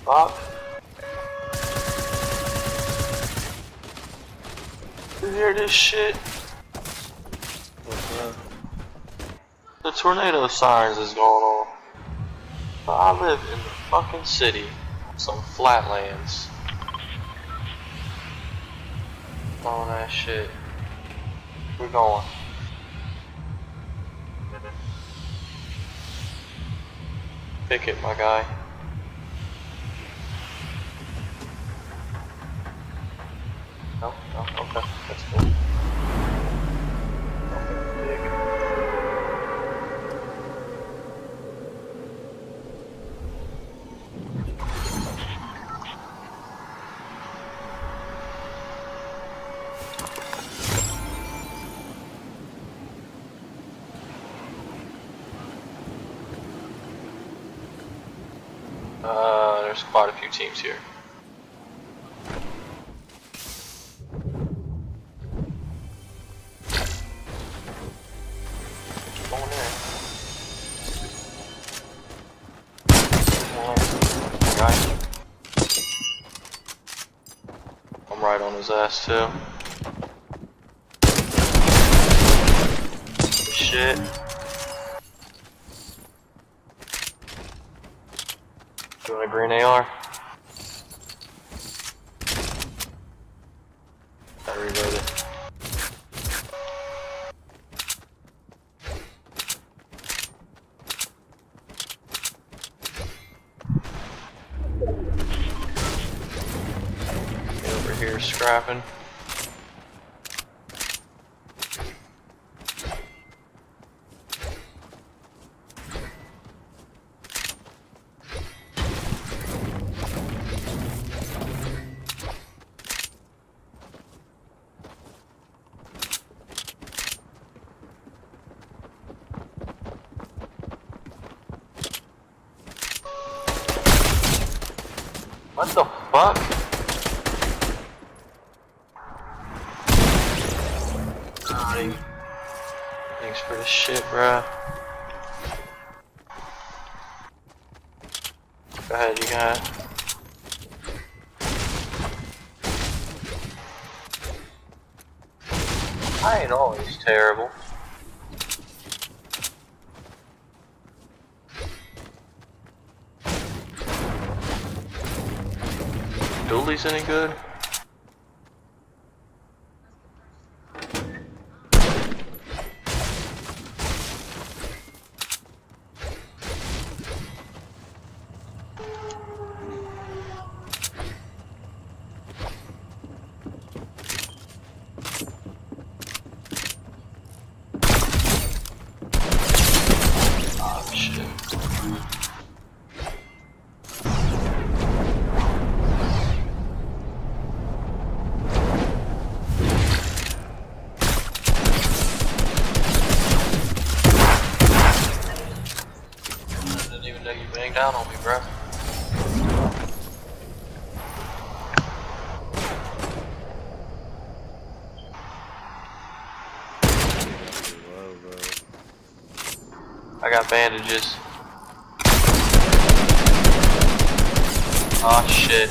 fuck? You hear this shit? The tornado sirens is going on. But I live in the fucking city, some flatlands. All that shit. We're going. Pick it, my guy. No, okay, that's cool. There's quite a few teams here. Going in. Right. I'm right on his ass too. Shit. You want a green AR? I reload it. Get over here scrapping. What the fuck? Thanks for the shit, bruh. Go ahead, you got it. I ain't always terrible. Dooley's any good? Oh shit. You banged down on me, bro. I got bandages. Oh shit.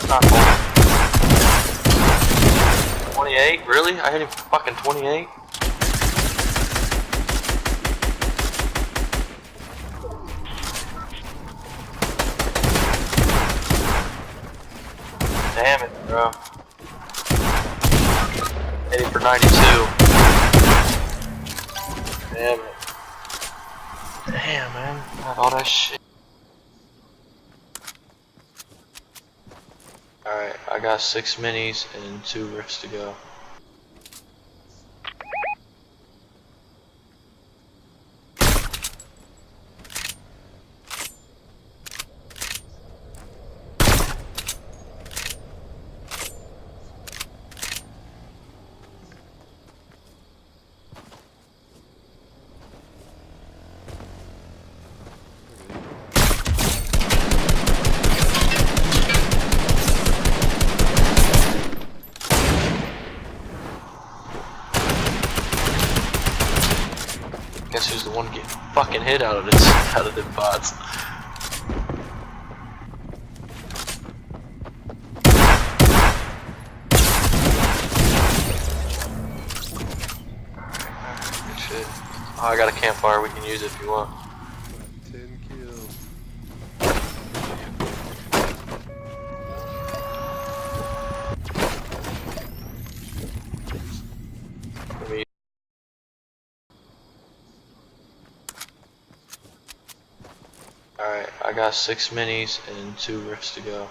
Not cool. 28? Really? I hit him fucking 28? Damn it, bro. Hit him for 92. Damn it. Damn, man. Got all that shit. Alright, I got 6 minis and 2 rifts to go. Guess who's the one getting fucking hit out of this, out of the bots? Good shit. Oh, I got a campfire. We can use it if you want. 10 kills. Alright, I got 6 minis and 2 rifts to go.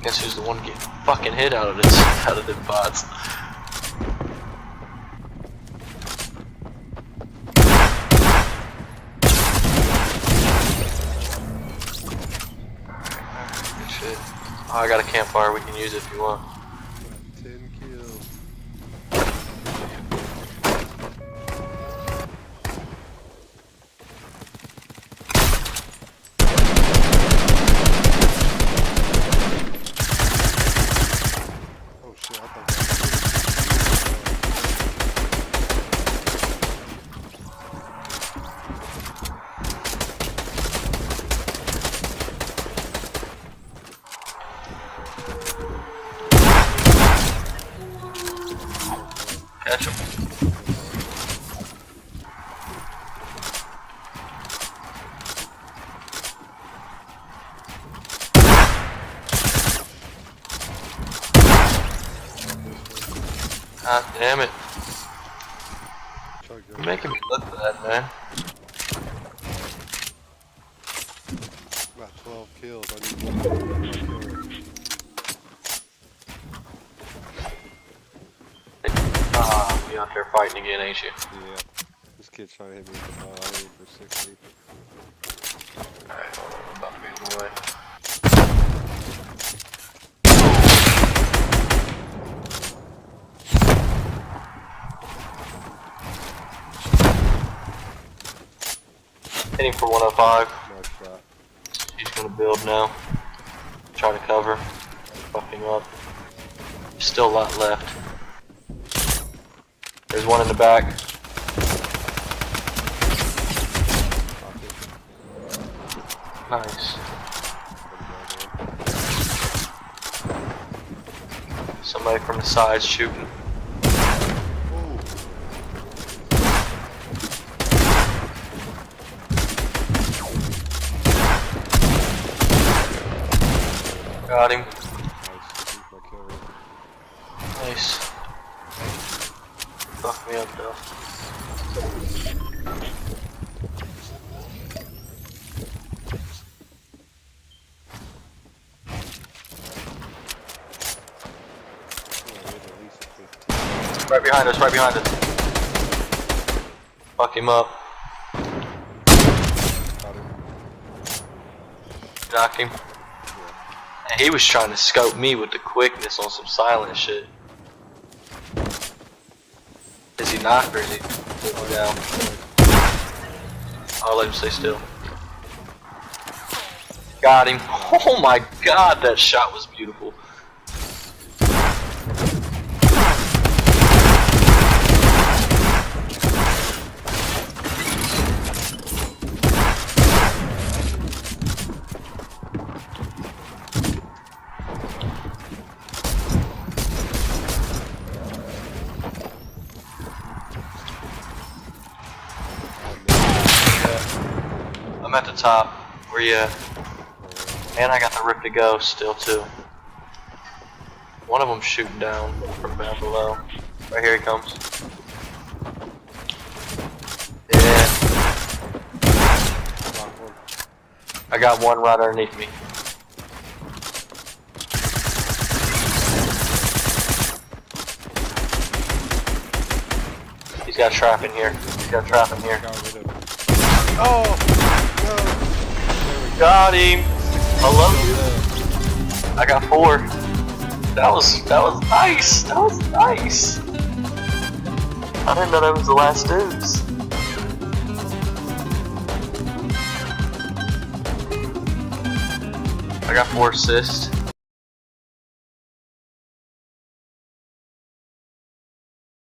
Guess who's the one getting fucking hit out of this, out of the bots? Good shit. Oh, I got a campfire. We can use it if you want. 10 kills. Oh shit, I thought that Catch him. God damn it. You're making me look bad, man. About 12 kills. I need one more. Ah, you out there fighting again, ain't you? Yeah. This kid's trying to hit me with the ball. I hit him for 60. Alright, hold on, I'm about to be in the way. Hitting for 105. Nice shot. He's gonna build now. Try to cover. Fucking up. Still a lot left. There's one in the back. Nice. Somebody from the side shooting. Got him. Nice. Fuck me up though. Right behind us, right behind us. Fuck him up. Knock him. And he was trying to scope me with the quickness on some silent shit. Is he knocked or is he down? I'll let him stay still. Got him. Oh my god, that shot was beautiful. I'm at the top. Where you at? And I got the rip to go still too. One of them shooting down from down below. Right here he comes. Yeah. I got one right underneath me. got a trap in here. He's got a trap in here. Got rid of him. Oh! No! Got him! I love you. I got 4. That was nice. That was nice. I didn't know that was the last dudes. I got 4 assists.